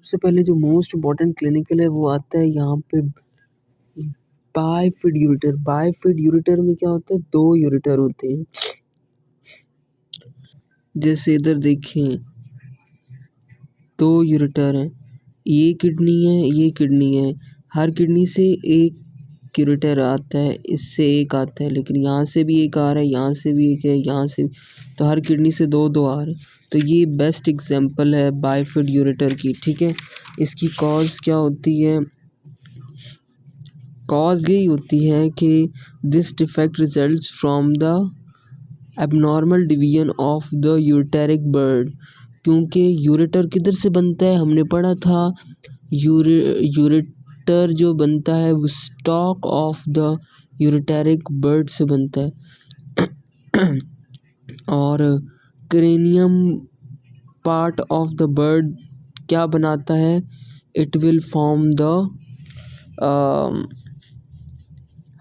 सबसे पहले जो मोस्ट इम्पॉर्टेंट क्लिनिकल है वो आता है यहाँ पे बाइफिड यूरेटर। बाइफिड यूरेटर में क्या होता है, 2 यूरेटर होते हैं। जैसे इधर देखें 2 यूरेटर हैं, ये किडनी है, ये किडनी है। हर किडनी से एक यूरेटर आता है, इससे एक आता है, लेकिन यहाँ से भी एक आ रहा है, यहाँ से भी एक है, यहाँ से तो हर किडनी से 2-2 आ रहे हैं। तो ये बेस्ट एग्जांपल है बाइफिड यूरेटर की, ठीक है। इसकी कॉज क्या होती है, कॉज यही होती है कि this defect results from the abnormal division of the ureteric bud. क्योंकि यूरेटर किधर से बनता है, हमने पढ़ा था यूरेटर जो बनता है वो stock of the ureteric bird से बनता है। और cranium part of the bird क्या बनाता है, इट विल फॉर्म द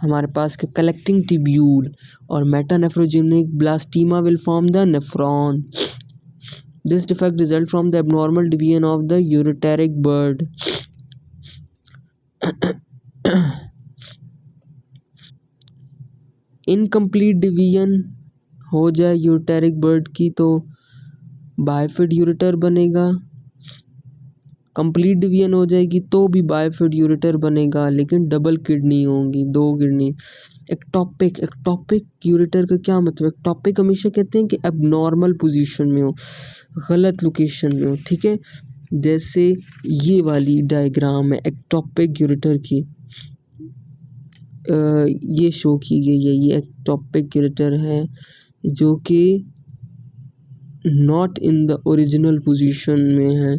हमारे पास के कलेक्टिंग ट्यूब्यूल, और metanephrogenic blastema will form the nephron. This defect result from the abnormal division of the ureteric bud. Incomplete division हो जाए यूरेटरिक बर्ड की तो बाइफिड यूरेटर बनेगा, कंप्लीट डिवीजन हो जाएगी तो भी बाइफिड यूरेटर बनेगा, लेकिन डबल किडनी होंगी, 2 किडनी। एक्टॉपिक यूरेटर का क्या मतलब, एक्टॉपिक हमेशा कहते हैं कि एबनॉर्मल पोजीशन में हो, गलत लोकेशन में हो, ठीक है। जैसे ये वाली डायग्राम है एक्टॉपिक यूरेटर की, ये शो की गई है, ये एक्टॉपिक यूरेटर है जो कि not in the original position में है,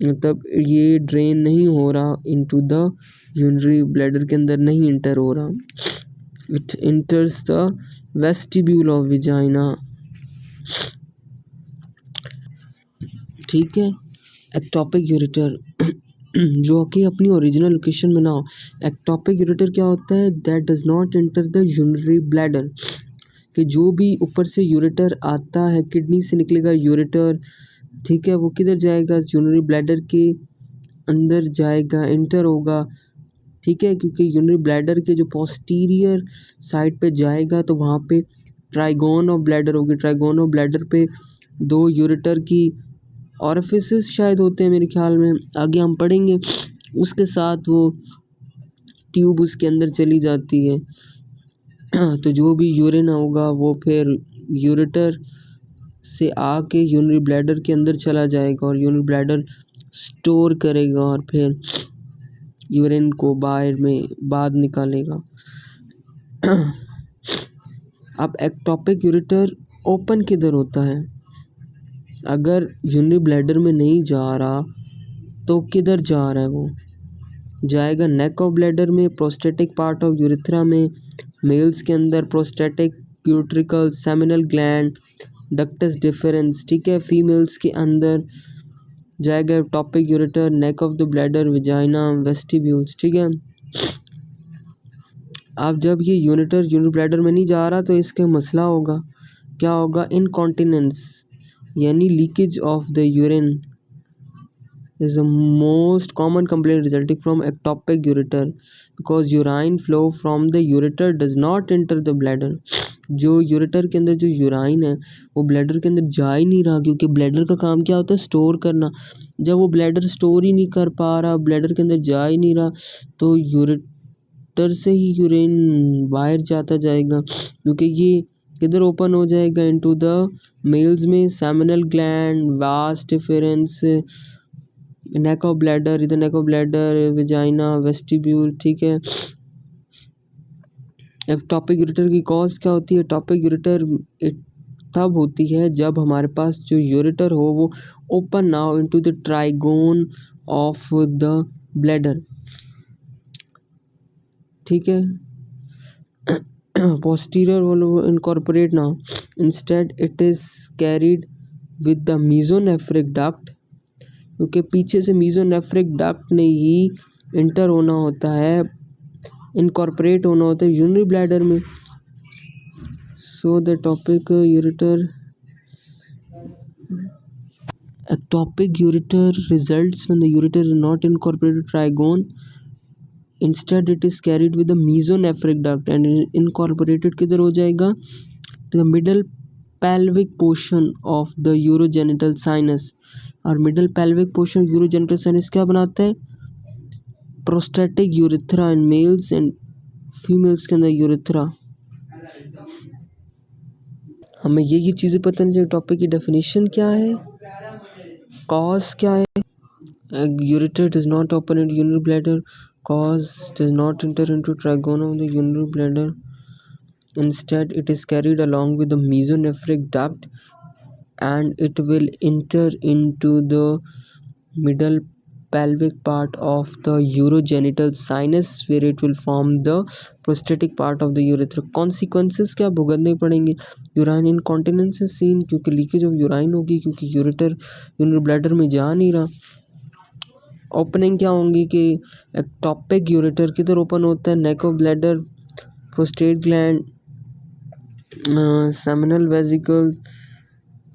मतलब ये ड्रेन नहीं हो रहा इनटू द यूरिनरी ब्लैडर के अंदर नहीं इंटर हो रहा, it इंटर्स the vestibule of vagina, ठीक है। एक्टॉपिक यूरेटर जो कि अपनी ओरिजिनल लोकेशन में ना हो। एक्टॉपिक यूरेटर क्या होता है, that does not enter the urinary bladder, कि जो भी ऊपर से यूरेटर आता है, किडनी से निकलेगा यूरेटर, ठीक है, वो किधर जाएगा, यूरिनरी ब्लैडर के अंदर जाएगा, इंटर होगा, ठीक है। क्योंकि यूरिनरी ब्लैडर के जो पोस्टीरियर साइड पे जाएगा तो वहाँ पे ट्राइगोन ऑफ ब्लैडर होगी, ट्राइगोन ऑफ ब्लैडर पे 2 यूरेटर की ऑरिफिसेस शायद होते हैं मेरे ख्याल में, आगे हम पढ़ेंगे। उसके साथ वो ट्यूब उसके अंदर चली जाती है, तो जो भी यूरिन होगा वो फिर यूरेटर से आके यूरिनरी ब्लैडर के अंदर चला जाएगा, और यूरिनरी ब्लैडर स्टोर करेगा और फिर यूरिन को बाहर में बाद निकालेगा। अब एक्टॉपिक यूरेटर ओपन किधर होता है, अगर यूरिनरी ब्लैडर में नहीं जा रहा तो किधर जा रहा है, वो जाएगा नेक ऑफ ब्लैडर में, प्रोस्टेटिक पार्ट ऑफ यूरेथ्रा में, मेल्स के अंदर prostatic utricle seminal gland ductus difference, ठीक है। फीमेल्स के अंदर जाएगा topic ureter, neck of the bladder, vagina, vestibules, ठीक है। अब जब ये यूरिनरी ब्लैडर में नहीं जा रहा तो इसका मसला होगा, क्या होगा, इनकॉन्टिनेंस यानी leakage of the urine is the most common complaint resulting from ectopic ureter because urine flow from the ureter does not enter the bladder। जो यूरेटर के अंदर जो यूराइन है वो ब्लैडर के अंदर जा ही नहीं रहा, क्योंकि ब्लैडर का काम क्या होता है, स्टोर करना। जब वो ब्लैडर स्टोर ही नहीं कर पा रहा, ब्लैडर के अंदर जा ही नहीं रहा, तो यूरेटर से ही यूरिन बाहर जाता जाएगा, क्योंकि ये किधर ओपन हो जाएगा, इनटू द मेल्स में seminal gland, vas deferens, neck of bladder, इधर neck of bladder, vagina, vestibule, ठीक है। एक्टॉपिक यूरेटर की कॉज क्या होती है, टॉपिक यूरेटर तब होती है जब हमारे पास जो यूरेटर हो वो ओपन ना हो into the trigon of the bladder, ठीक है। पोस्टीरियर वो इनकॉर्पोरेट ना हो, instead it is carried with the mesonephric duct, क्योंकि पीछे से मीजोनेफ्रिक डक्ट ने ही इंटर होना होता है, इनकॉर्पोरेट होना होता है यूरिनरी ब्लैडर में। So the topic ureter ectopic ureter results when the ureter is not incorporated trigone. Instead it is carried with the mesonephric duct and incorporated किधर हो जाएगा, to the middle pelvic portion of the urogenital sinus. और middle pelvic portion urogenital sinus क्या बनाता है, prostatic urethra in males and females के अंदर urethra. हमें ये चीज़ें पता नहीं चाहिए. टॉपिक की डेफिनेशन क्या है, कॉज क्या है. Ureter does not open into urinary bladder. Cause does not enter into trigone of the urinary bladder. Instead, it is carried along with the mesonephric duct, and it will enter into the middle pelvic part of the urogenital sinus, where it will form the prostatic part of the urethra. Consequences क्या भुगतने पड़ेंगे. Urine incontinence is seen, क्योंकि leakage of urine होगी, क्योंकि urinary bladder में जा नहीं रहा. ओपनिंग क्या होंगी कि एक्टोपिक यूरेटर किधर ओपन होता है, नेक of bladder, prostate gland, seminal vesicle,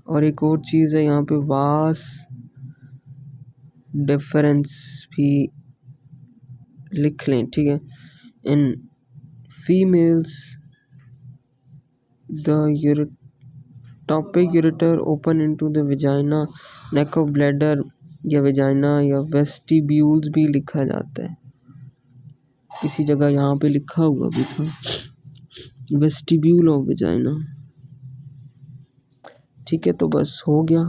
और एक और चीज़ है यहाँ पे वास डिफरेंस भी लिख लें, ठीक है. In females the topic ureter open into the vagina, neck of bladder या वेजाइना या वेस्टिब्यूल्स भी लिखा जाता है. किसी जगह यहाँ पे लिखा हुआ भी था, वेस्टिब्यूल ऑफ वेजाइना. ठीक है, तो बस हो गया.